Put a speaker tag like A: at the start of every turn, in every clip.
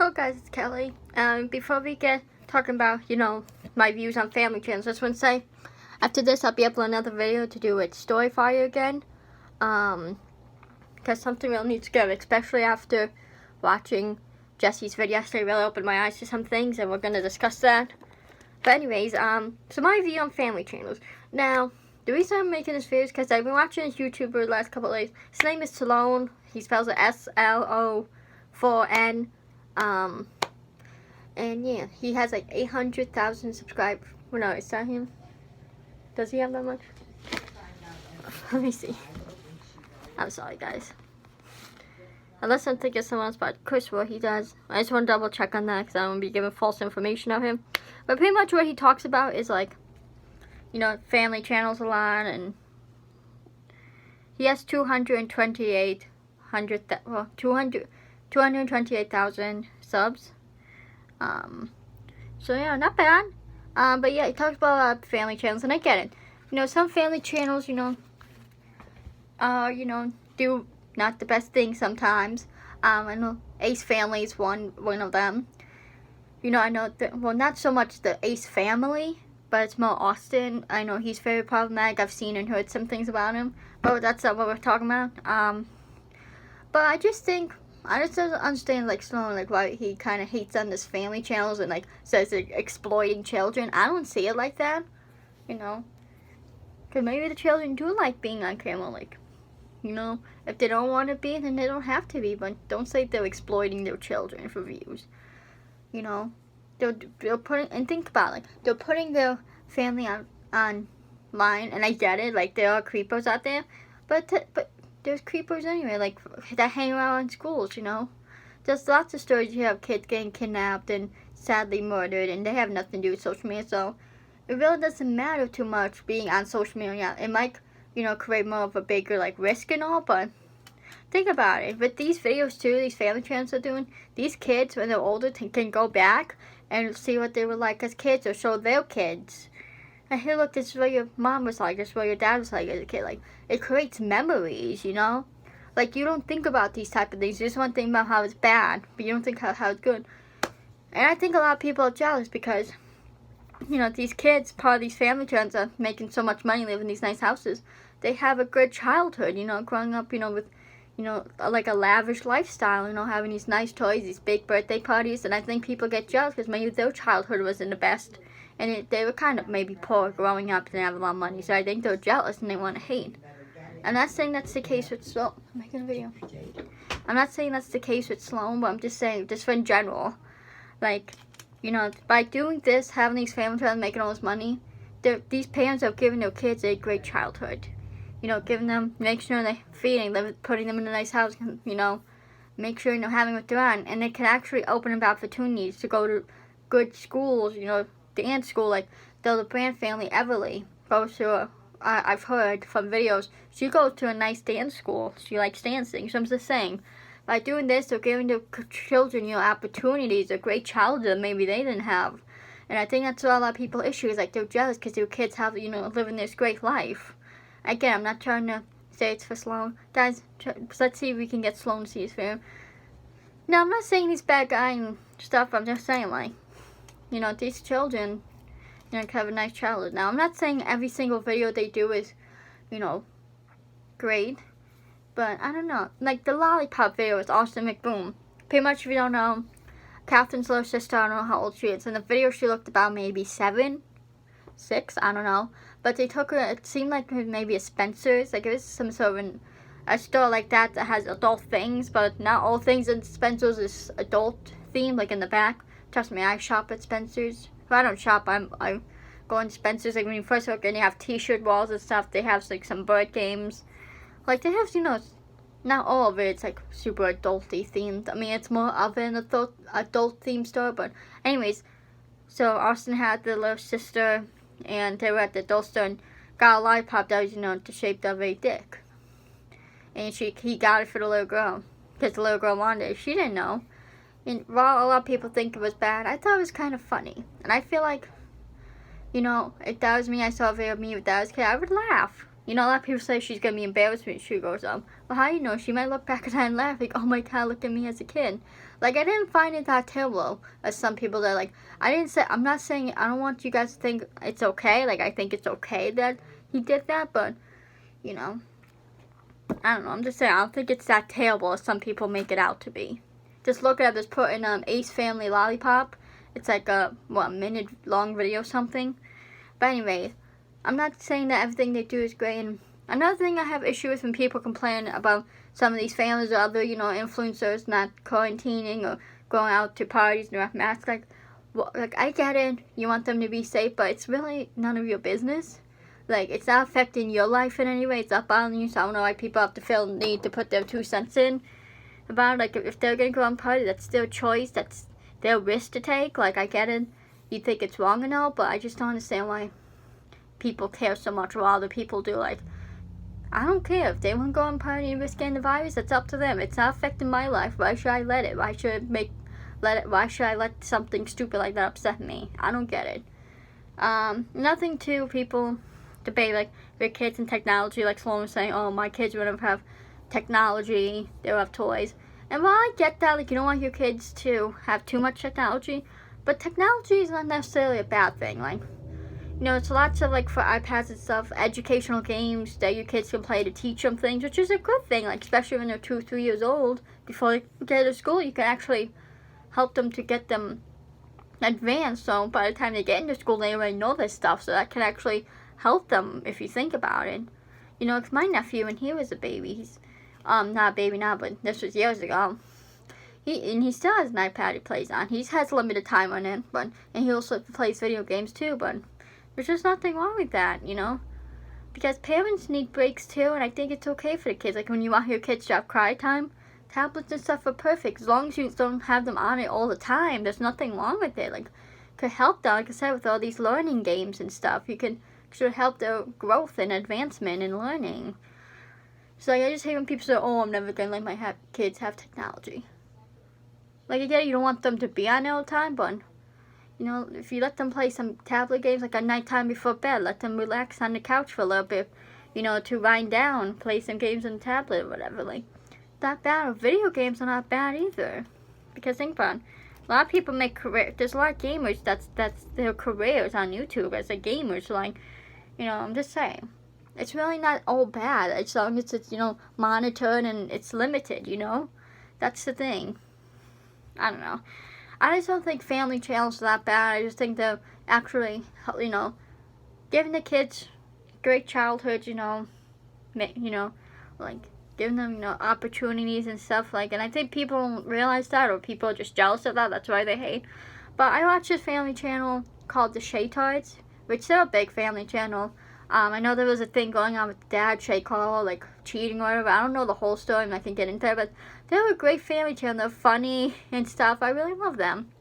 A: Hello guys, it's Kelly. Before we get talking about, my views on family channels, I just want to say, after this I'll be uploading another video to do with Storyfire again. Because something really needs to go, especially after watching Jesse's video yesterday. Really opened my eyes to some things, and we're going to discuss that. But anyways, so my view on family channels. Now, the reason I'm making this video is because I've been watching this YouTuber the last couple of days. His name is Sloan. He spells it S-L-O-4-N. And yeah, he has like 800,000 subscribers. Well, no, is that him? Does he have that much? Let me see. I'm sorry, guys. Unless I'm thinking of someone else, but Chris, what he does. I just want to double check on that because I don't want to be giving false information of him. But pretty much what he talks about is like, family channels a lot, and he has 228,000 subs. So yeah, not bad. But yeah, he talks about family channels, and I get it. Some family channels, do not the best thing sometimes. I know Ace Family is one of them. I know that, well, not so much the Ace Family, but it's more Austin. I know he's very problematic. I've seen and heard some things about him, but that's not what we're talking about. But I just don't understand, like, Sloan, like, why he kind of hates on this family channels and, like, says they're exploiting children. I don't see it like that, because maybe the children do like being on camera, like, if they don't want to be, then they don't have to be, but don't say they're exploiting their children for views. They're putting, and think about it, like, they're putting their family online, and I get it, like, there are creepers out there, but there's creepers anyway, like, that hang around in schools, There's lots of stories you have kids getting kidnapped and sadly murdered, and they have nothing to do with social media, so it really doesn't matter too much being on social media. It might, create more of a bigger, like, risk and all, but think about it. With these videos, too, these family channels are doing, these kids, when they're older, can go back and see what they were like as kids, or show their kids. And hey, look, this is what your mom was like, this is what your dad was like as a kid. Like, it creates memories, Like, you don't think about these type of things. You just want to think about how it's bad, but you don't think how it's good. And I think a lot of people are jealous because, these kids, part of these family channels, are making so much money, living in these nice houses. They have a good childhood, growing up, with, like a lavish lifestyle, having these nice toys, these big birthday parties. And I think people get jealous because maybe their childhood wasn't the best. And they were kind of maybe poor growing up, didn't have a lot of money. So I think they're jealous and they want to hate. I'm not saying that's the case with Sloan. I'm making a video. I'm not saying that's the case with Sloan, but I'm just saying, just in general. Like, by doing this, having these family channels, making all this money, these parents are giving their kids a great childhood. Giving them, make sure they're feeding them, putting them in a nice house, make sure, having what they're on. And it can actually open up opportunities to go to good schools, dance school, like the Brand family, Everly, goes to, I've heard from videos, she goes to a nice dance school. She likes dancing. So I'm just saying, by doing this, they're giving the children, opportunities, a great childhood maybe they didn't have. And I think that's what a lot of people issue, is like they're jealous because their kids have, living this great life. Again, I'm not trying to say it's for Sloan. Guys, let's see if we can get Sloan to see his film. Now, I'm not saying he's a bad guy and stuff. I'm just saying, like, these children, have a nice childhood. Now, I'm not saying every single video they do is, great. But, I don't know. Like, the lollipop video with Austin McBoom. Pretty much, if you don't know, Catherine's little sister, I don't know how old she is. In the video, she looked about maybe 7, 6, I don't know. But they took her, it seemed like maybe a Spencer's. Like, it was some sort of a store like that has adult things. But not all things in Spencer's is adult themed, like in the back. Trust me, I shop at Spencer's. If I don't shop, I go in Spencer's. Like, when you first look in, you have t-shirt walls and stuff. They have, like, some bird games. Like, they have, not all of it. It's, like, super adult-y themed. I mean, it's more of an adult-themed store. But, anyways, so Austin had the little sister, and they were at the adult store and got a lollipop that was, the shape of a dick. And he got it for the little girl. Because the little girl wanted it. She didn't know. And while a lot of people think it was bad, I thought it was kind of funny. And I feel like, if that was me, I saw a video of me with that as a kid, I would laugh. You know, a lot of people say she's gonna be embarrassed when she grows up. Well, how do you know? She might look back at that and laugh like, oh my god, look at me as a kid. Like, I didn't find it that terrible as some people that, like, I'm not saying, I don't want you guys to think it's okay. Like, I think it's okay that he did that, but, you know, I don't know. I'm just saying, I don't think it's that terrible as some people make it out to be. Just look at this, put in Ace Family Lollipop. It's like a, minute long video or something. But anyway, I'm not saying that everything they do is great. And another thing I have issue with when people complain about some of these families or other, you know, influencers not quarantining or going out to parties and have masks. Like, I get it. You want them to be safe, but it's really none of your business. Like, it's not affecting your life in any way. It's not bothering you. So I don't know why people have to feel the need to put their 2 cents in about it. Like, if they're going to go on party, that's their choice. That's their risk to take. Like, I get it. You think it's wrong and all, but I just don't understand why people care so much while other people do. Like, I don't care. If they want to go on party and risk getting the virus, that's up to them. It's not affecting my life. Why should I let it? Why should I let something stupid like that upset me? I don't get it. Nothing to people debate, like, their kids and technology, like Sloan was saying, oh, my kids would have technology, they'll have toys. And while I get that, like, you don't want your kids to have too much technology, but technology is not necessarily a bad thing. Like, you know, it's lots of, like, for iPads and stuff, educational games that your kids can play to teach them things, which is a good thing, like, especially when they're 2 or 3 years old. Before they get to school, you can actually help them to get them advanced, so by the time they get into school, they already know this stuff, so that can actually help them if you think about it. You know, 'cause my nephew, when he was a baby, he's not a baby now, but this was years ago. He still has an iPad he plays on. He has limited time on it, and he also plays video games too. But there's just nothing wrong with that, you know, because parents need breaks too, and I think it's okay for the kids. Like, when you want your kids to have cry time, tablets and stuff are perfect as long as you don't have them on it all the time. There's nothing wrong with it. Like, could help them, like I said, with all these learning games and stuff. You can should help their growth and advancement in learning. So, like, I just hate when people say, oh, I'm never going to let my kids have technology. Like, again, you don't want them to be on it all the time, but, you know, if you let them play some tablet games, like at nighttime before bed, let them relax on the couch for a little bit, you know, to wind down, play some games on the tablet or whatever. Like, not bad. Video games are not bad either. Because think about it. A lot of people make career. There's a lot of gamers that's their careers on YouTube as a gamer. So, like, you know, I'm just saying, it's really not all bad as long as it's, you know, monitored and it's limited, you know? That's the thing. I don't know. I just don't think family channels are that bad. I just think they're actually, you know, giving the kids great childhood, you know, like, giving them, you know, opportunities and stuff, like, and I think people don't realize that, or people are just jealous of that. That's why they hate. But I watched this family channel called the Shaytards, which they're a big family channel. I know there was a thing going on with Dad Shay Carl, like, cheating or whatever. I don't know the whole story, and I can get into it, but they're a great family channel. They're funny and stuff. I really love them.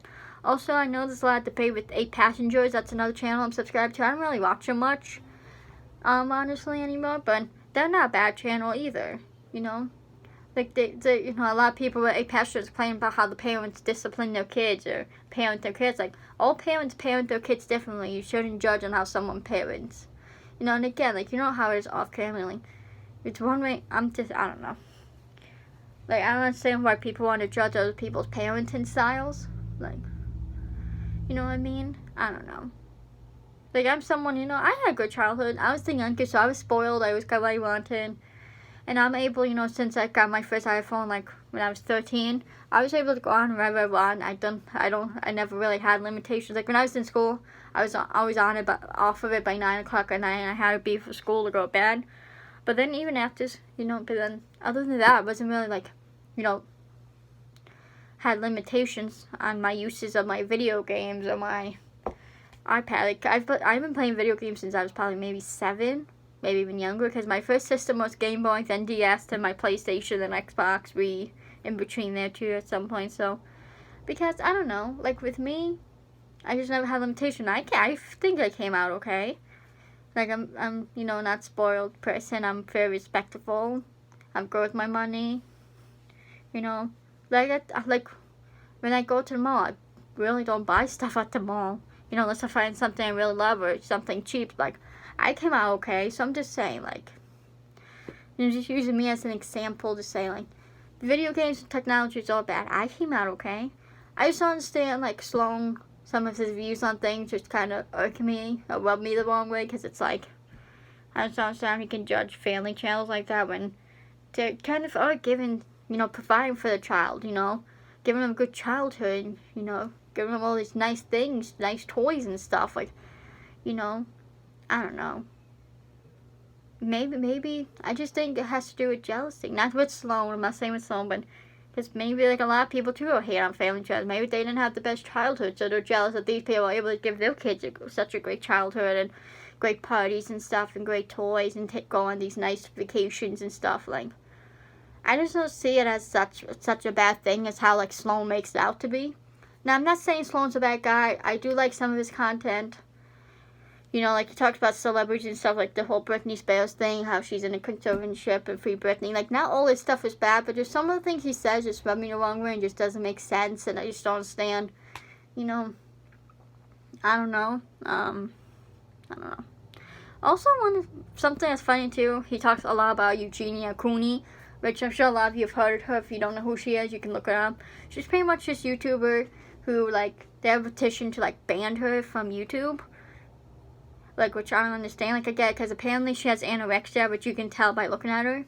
A: Also, I know there's a lot of debate with 8 Passengers. That's another channel I'm subscribed to. I don't really watch them much, honestly, anymore, but they're not a bad channel either, you know? Like, they you know, a lot of people with 8 Passengers complain about how the parents discipline their kids or parent their kids. Like, all parents parent their kids differently. You shouldn't judge on how someone parents. You know, and again, like, you know how it is off camera, like, it's one way, I don't know. Like, I don't understand why people want to judge other people's parenting styles. Like, you know what I mean? I don't know. Like, I'm someone, you know, I had a good childhood. I was the youngest, so I was spoiled. I always got what I wanted. And I'm able, you know, since I got my first iPhone, like, when I was 13, I was able to go on wherever I want. I never really had limitations. Like, when I was in school, I was always on it, but off of it by 9 o'clock at night, and I had to be for school to go to bed. But then even after, you know, but then other than that, I wasn't really, like, you know, had limitations on my uses of my video games or my iPad. Like, I've been playing video games since I was probably maybe 7, maybe even younger, because my first system was Game Boy, then DS, then my PlayStation, then Xbox, Wii, in between there too at some point. So, because, I don't know, like, with me, I just never had limitation. I think I came out okay. Like, I'm you know, not spoiled person. I'm very respectful. I'm good with my money. You know, like, when I go to the mall, I really don't buy stuff at the mall. You know, unless I find something I really love or something cheap. Like, I came out okay, so I'm just saying, like, just using me as an example to say, like, video games and technology is all bad. I came out okay. I just don't understand, like, Sloan, some of his views on things just kind of irk me, or rub me the wrong way, because it's like, I just don't understand how he can judge family channels like that when they kind of are giving, providing for the child, giving them a good childhood, giving them all these nice things, nice toys and stuff, like, I don't know. Maybe, I just think it has to do with jealousy. Not with Sloan, I'm not saying with Sloan, but because maybe, like, a lot of people, too, are hate on family channels. Maybe they didn't have the best childhood, so they're jealous that these people are able to give their kids such a great childhood and great parties and stuff and great toys and go on these nice vacations and stuff. Like, I just don't see it as such a bad thing as how, like, Sloan makes it out to be. Now, I'm not saying Sloan's a bad guy. I do like some of his content. Like, he talks about celebrities and stuff, like the whole Britney Spears thing, how she's in a conservatorship and free Britney. Like, not all his stuff is bad, but there's some of the things he says just rub me the wrong way and just doesn't make sense, and I just don't understand. I don't know. I don't know. Also, something that's funny, too, he talks a lot about Eugenia Cooney, which I'm sure a lot of you have heard of her. If you don't know who she is, you can look her up. She's pretty much this YouTuber who, like, they have a petition to, like, ban her from YouTube. Like, which I don't understand. Like, I get it, because apparently she has anorexia, which you can tell by looking at her.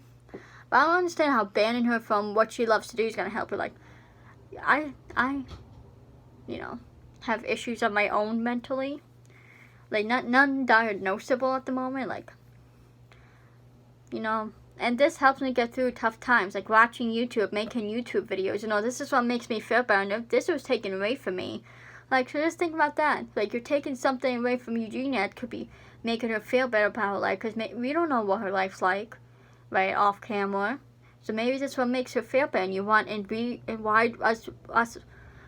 A: But I don't understand how banning her from what she loves to do is going to help her. Like, I have issues of my own mentally. Like, none diagnosable at the moment. Like, and this helps me get through tough times. Like, watching YouTube, making YouTube videos. This is what makes me feel better. And if this was taken away from me, like, so just think about that. Like, you're taking something away from Eugenia. It could be making her feel better about her life. Because we don't know what her life's like, right, off camera. So maybe that's what makes her feel better. And why us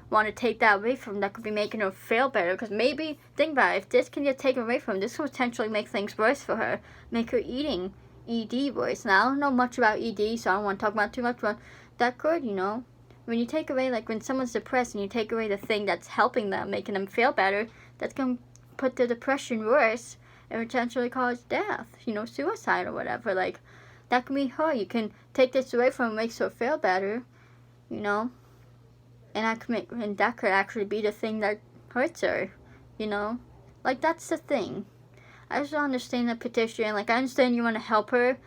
A: want to take that away from her? That could be making her feel better. Because maybe, think about it. If this can get taken away from her, this could potentially make things worse for her. Make her eating ED worse. Now, I don't know much about ED, so I don't want to talk about it too much. But that could, when you take away, like, when someone's depressed and you take away the thing that's helping them, making them feel better, that's going to put the depression worse and potentially cause death, suicide or whatever. Like, that can be her. You can take this away from her, makes her feel better, and that could actually be the thing that hurts her, Like, that's the thing. I just don't understand the petition. Like, I understand you want to help her,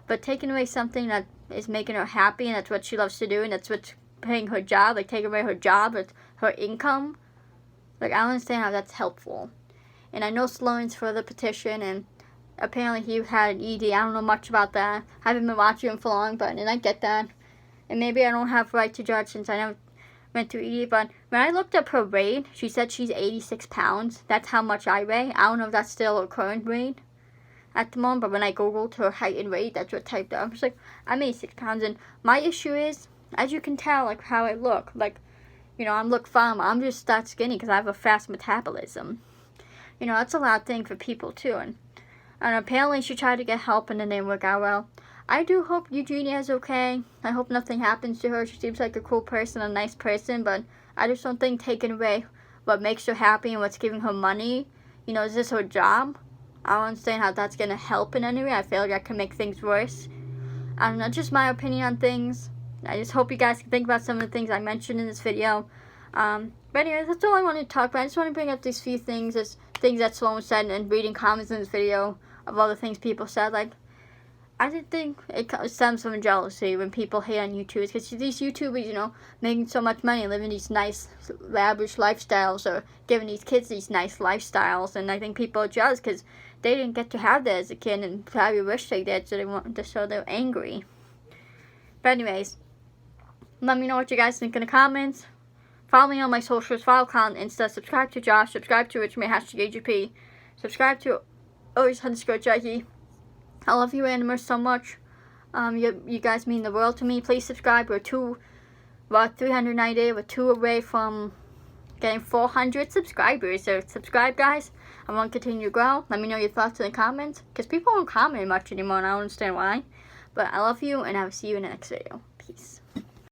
A: but taking away something that is making her happy and that's what she loves to do and that's what's paying her job, like, take away her job, her income. Like, I don't understand how that's helpful. And I know Sloan's for the petition, and apparently he had an ED. I don't know much about that. I haven't been watching him for long, and I get that. And maybe I don't have the right to judge since I never went through ED, but when I looked up her weight, she said she's 86 pounds. That's how much I weigh. I don't know if that's still her current weight at the moment, but when I googled her height and weight, that's what I typed up. I was like, I'm 86 pounds, and my issue is, as you can tell, like, how I look, like, I look fine. I'm just that skinny because I have a fast metabolism. That's a loud thing for people, too. And apparently she tried to get help and it didn't work out well. I do hope Eugenia is okay. I hope nothing happens to her. She seems like a cool person, a nice person, but I just don't think taking away what makes her happy and what's giving her money, is this her job? I don't understand how that's going to help in any way. I feel like that can make things worse. I don't know, just my opinion on things. I just hope you guys can think about some of the things I mentioned in this video. But anyway, that's all I wanted to talk about. I just want to bring up these few things, as things that Sloan said, and reading comments in this video of all the things people said. Like, I didn't think it stems from jealousy when people hate on YouTubers, because these YouTubers, making so much money, living these nice, lavish lifestyles, or giving these kids these nice lifestyles, and I think people are jealous because they didn't get to have that as a kid, and probably wish they did, so they're angry. But anyways, let me know what you guys think in the comments. Follow me on my socials, follow Colin on Insta, subscribe to Josh, subscribe to Richmond, #AGP, subscribe to always_Jackie. I love you animals so much. You guys mean the world to me. Please subscribe. We're 390. We're 2 away from getting 400 subscribers. So subscribe, guys. I want to continue to grow. Let me know your thoughts in the comments, because people don't comment much anymore, and I don't understand why. But I love you, and I will see you in the next video. Peace.